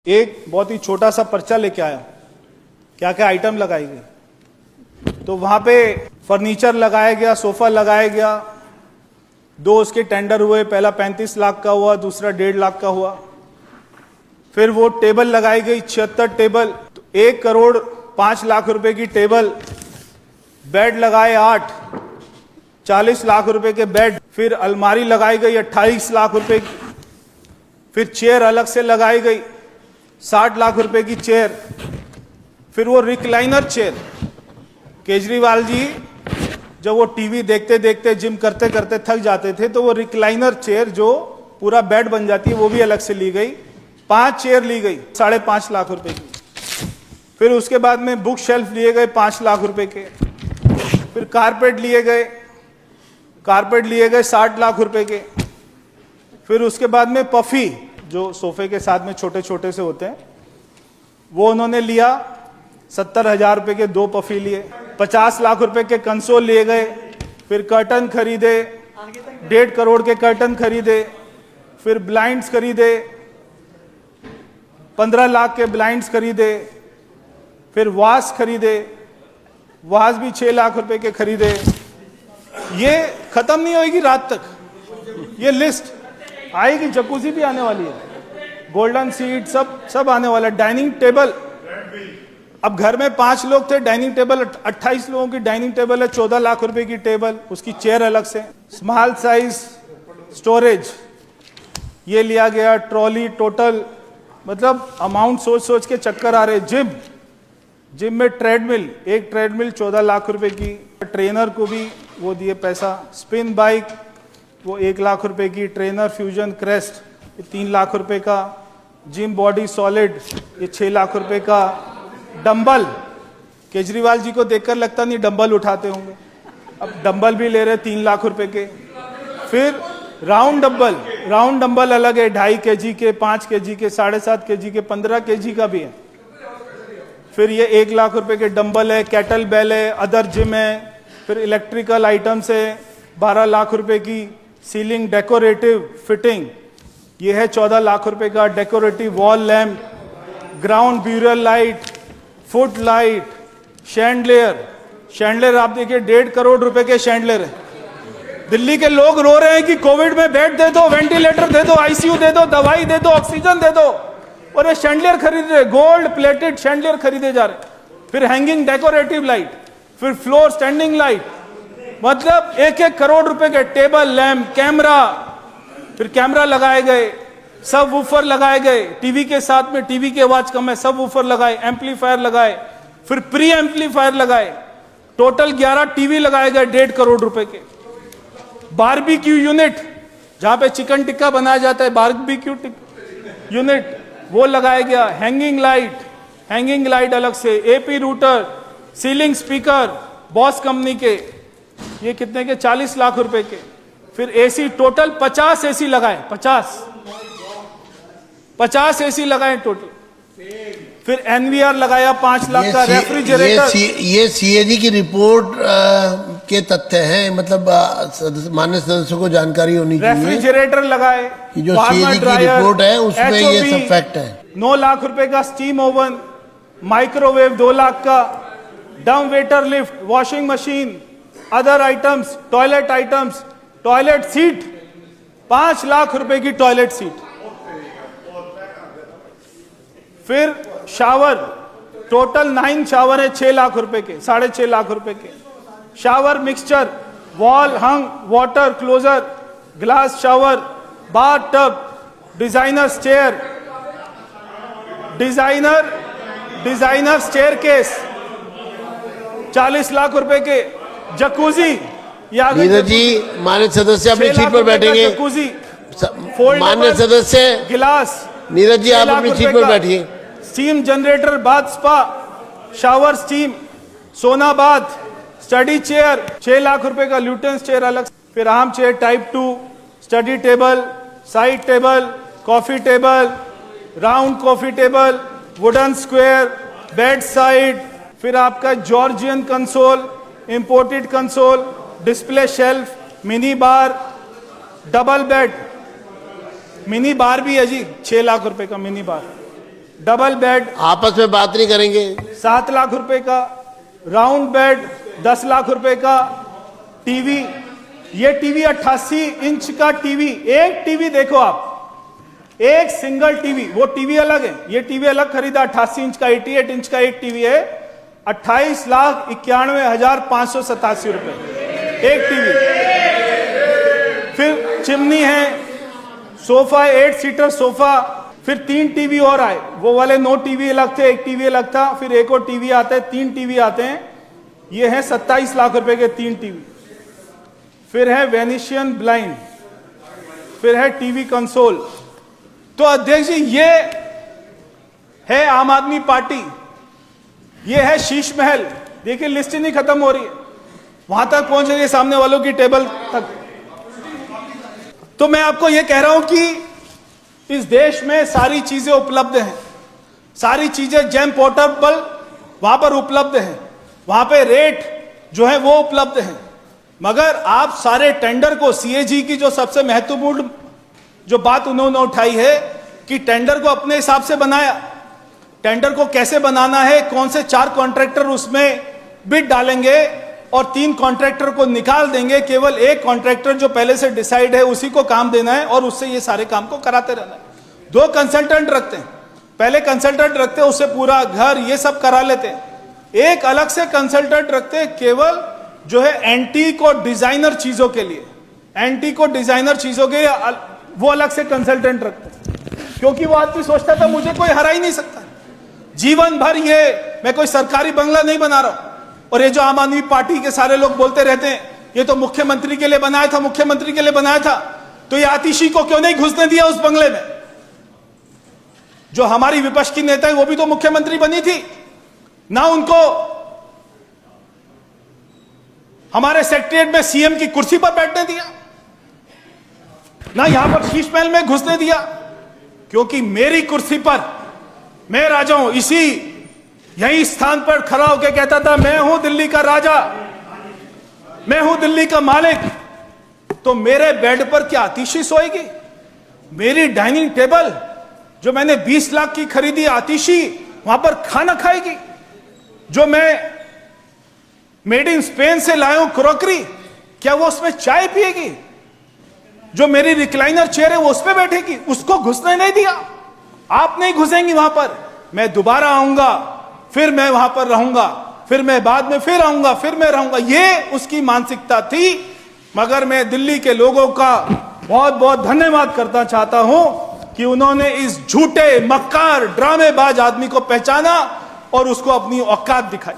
एक बहुत ही छोटा सा पर्चा लेके आया, क्या क्या आइटम लगाई गई। तो वहां पे फर्नीचर लगाया गया, सोफा लगाया गया, दो उसके टेंडर हुए, पहला 35 लाख का हुआ, दूसरा 1.5 लाख का हुआ। फिर वो टेबल लगाई गई 76 टेबल, तो 1 करोड़ 5 लाख रुपए की टेबल। बेड लगाए 8, 40 लाख रुपए के बेड। फिर अलमारी लगाई गई 28 लाख रुपए की। फिर चेयर अलग से लगाई गई 60 लाख रुपए की चेयर। फिर वो रिक्लाइनर चेयर, केजरीवाल जी जब वो टीवी देखते देखते जिम करते करते थक जाते थे तो वो रिक्लाइनर चेयर जो पूरा बेड बन जाती है वो भी अलग से ली गई। 5 चेयर ली गई 5.5 लाख रुपए की। फिर उसके बाद में बुक शेल्फ लिए गए 5 लाख रुपए के। फिर कारपेट लिए गए 60 लाख रुपए के। फिर उसके बाद में पफी जो सोफे के साथ में छोटे छोटे से होते हैं वो उन्होंने लिया, 70,000 रुपए के 2 पफी लिए। 50 लाख रुपए के कंसोल लिए गए। फिर कर्टन खरीदे, 1.5 करोड़ के कर्टन खरीदे। फिर ब्लाइंड्स खरीदे, 15 लाख के ब्लाइंड्स खरीदे। फिर वास खरीदे, वास भी 6 लाख रुपए के खरीदे। ये खत्म नहीं होगी रात तक, ये लिस्ट आएगी। जकूजी भी आने वाली है, गोल्डन सीट सब आने वाला है। डाइनिंग टेबल, अब घर में 5 लोग थे, डाइनिंग टेबल 28 लोगों की डाइनिंग टेबल है, 14 लाख रुपए की टेबल, उसकी चेयर अलग से। स्मॉल साइज स्टोरेज ये लिया गया। ट्रॉली टोटल, मतलब अमाउंट सोच सोच के चक्कर आ रहे। जिम में ट्रेडमिल, एक ट्रेडमिल 14 लाख रुपए की। ट्रेनर को भी वो दिए पैसा। स्पिन बाइक वो 1 लाख रुपए की। ट्रेनर फ्यूजन क्रेस्ट ये 3 लाख रुपए का। जिम बॉडी सॉलिड ये 6 लाख रुपए का। डंबल, केजरीवाल जी को देखकर लगता नहीं डंबल उठाते होंगे, अब डंबल भी ले रहे 3 लाख रुपए के। फिर राउंड डंबल अलग है, 2.5 kg के, 5 kg के, 7.5 kg के, 15 kg का भी है। फिर ये 1 लाख रुपए के डंबल है। कैटल बेल है, अदर जिम है। फिर इलेक्ट्रिकल आइटम्स है 12 लाख रुपए की। सीलिंग डेकोरेटिव फिटिंग ये है 14 लाख रुपए का। Decorative wall lamp, ground burial light, foot light, chandelier आप देखिए 1.5 करोड़ रुपए के शैंडलियर है। दिल्ली के लोग रो रहे हैं कि कोविड में बेड दे दो, वेंटिलेटर दे दो, आईसीयू दे दो, दवाई दे दो, ऑक्सीजन दे दो, और ये शैंडलियर खरीद रहे, गोल्ड प्लेटेड शैंडलियर खरीदे जा रहे। फिर हैंगिंग डेकोरेटिव लाइट, फिर फ्लोर स्टैंडिंग लाइट, मतलब 1-1 करोड़ रुपए के टेबल लैम्प, कैमरा। फिर कैमरा लगाए गए, सब वूफर लगाए गए, टीवी के साथ में, टीवी की आवाज कम है, सब वूफर लगाए, एम्पलीफायर लगाए, फिर प्री एम्पलीफायर लगाए। टोटल 11 टीवी लगाए गए 1.5 करोड़ रुपए के। बारबेक्यू यूनिट जहां पे चिकन टिक्का बनाया जाता है, बारबेक्यू यूनिट वो लगाया गया। हैंगिंग लाइट अलग से। AP router, ceiling speaker boss company के, ये कितने के? 40 लाख रुपए के। फिर एसी, टोटल 50 एसी लगाए, 50 एसी लगाए टोटल। फिर एनवीआर लगाया 5 लाख का। रेफ्रिजरेटर, ये सीएजी की रिपोर्ट के तथ्य हैं, मतलब माननीय सदस्यों को जानकारी होनी चाहिए। रेफ्रिजरेटर लगाए, जो सीएजी की रिपोर्ट है उसमें ये सब फैक्ट है। 9 लाख रुपए का स्टीम ओवन, माइक्रोवेव 2 लाख का, dumb waiter lift, washing machine, other items, toilet items, toilet seat 5 lakh रुपए की टॉयलेट सीट। फिर शावर, टोटल 9 शावर है 6 लाख रुपए के, 6.5 लाख रुपए के। Shower mixture, wall hung water closet, glass shower, bath tub, designer stair, designer staircase 40 lakh रुपए के। जकूजी, नीरज जी माननीय सदस्य अपनी सीट पर बैठेंगे। जकूजी, माननीय सदस्य गिलास, नीरज जी आप अपनी सीट पर बैठिए। Steam generator, bath spa, shower steam, सोना बाथ, स्टडी चेयर 6 लाख रुपए का। ल्यूटेंस चेयर अलग। फिर arm chair type 2, study table, side table, coffee table, round coffee table, wooden square, bed side. फिर आपका Georgian console, imported console, display shelf, mini bar, double bed, mini bar भी है जी 6 लाख रुपए का मिनी बार। डबल बेड आपस में बात नहीं करेंगे। 7 लाख रुपए का, राउंड बेड 10 लाख रुपए का, टीवी, ये टीवी 88 इंच का टीवी, एक टीवी देखो आप, एक सिंगल टीवी, वो टीवी अलग है, ये टीवी अलग खरीदा 88 इंच का, 88 इंच का एक टीवी है, 28,91,587 रुपए एक टीवी। फिर चिमनी है, सोफा 8 सीटर सोफा, फिर 3 टीवी और आए, वो वाले 9 टीवी अलग थे, एक टीवी अलग था, फिर एक और टीवी आता है, 3 टीवी आते हैं, ये है 27 लाख रुपए के 3 टीवी। फिर है वेनिशियन ब्लाइंड, फिर है टीवी कंसोल। तो अध्यक्ष जी ये है आम आदमी पार्टी, ये है शीश महल। देखिए लिस्ट ही नहीं खत्म हो रही है, वहां तक पहुंच रही है सामने वालों की टेबल तक। तो मैं आपको यह कह रहा हूं कि इस देश में सारी चीजें उपलब्ध हैं, सारी चीजें जेम पोर्टेबल वहां पर उपलब्ध हैं, वहां पे रेट जो है वो उपलब्ध हैं, मगर आप सारे टेंडर को, सीएजी की जो सबसे महत्वपूर्ण जो बात उन्होंने उठाई है कि टेंडर को अपने हिसाब से बनाया, टेंडर को कैसे बनाना है, कौन से 4 कॉन्ट्रैक्टर उसमें बिड डालेंगे और 3 कॉन्ट्रैक्टर को निकाल देंगे, केवल एक कॉन्ट्रैक्टर जो पहले से डिसाइड है उसी को काम देना है और उससे ये सारे काम को कराते रहना है। 2 कंसल्टेंट रखते हैं, पहले कंसल्टेंट रखते हैं उससे पूरा घर ये सब करा लेते हैं, एक अलग से कंसल्टेंट रखते हैं केवल जो है एंटीक और डिजाइनर चीजों के लिए, एंटीक और डिजाइनर चीजों के वो अलग से कंसल्टेंट रखते हैं, क्योंकि वो आदमी सोचता था मुझे कोई हरा ही नहीं सकता, जीवन भर ये मैं कोई सरकारी बंगला नहीं बना रहा हूं। और ये जो आम आदमी पार्टी के सारे लोग बोलते रहते हैं ये तो मुख्यमंत्री के लिए बनाया था, मुख्यमंत्री के लिए बनाया था, तो ये आतिशी को क्यों नहीं घुसने दिया उस बंगले में? जो हमारी विपक्ष की नेता है वो भी तो मुख्यमंत्री बनी थी ना, उनको हमारे सेक्रेटरिएट में सीएम की कुर्सी पर बैठने दिया, ना यहां पर शीश महल में घुसने दिया, क्योंकि मेरी कुर्सी पर मैं राजा हूं। यही स्थान पर खड़ा होकर कहता था मैं हूं दिल्ली का राजा, मैं हूं दिल्ली का मालिक। तो मेरे बेड पर क्या आतिशी सोएगी? मेरी डाइनिंग टेबल जो मैंने 20 लाख की खरीदी, आतिशी वहां पर खाना खाएगी? जो मैं मेड इन स्पेन से लाया हूं क्रॉकरी, क्या वो उसमें चाय पिएगी? जो मेरी रिक्लाइनर चेयर है वो उस पर बैठेगी? उसको घुसने नहीं दिया। आप नहीं घुसेंगी वहां पर, मैं दोबारा आऊंगा, फिर मैं वहां पर रहूंगा, फिर मैं बाद में फिर आऊंगा, फिर मैं रहूंगा, ये उसकी मानसिकता थी। मगर मैं दिल्ली के लोगों का बहुत बहुत धन्यवाद करना चाहता हूं कि उन्होंने इस झूठे, मक्कार, ड्रामेबाज आदमी को पहचाना और उसको अपनी औकात दिखाई।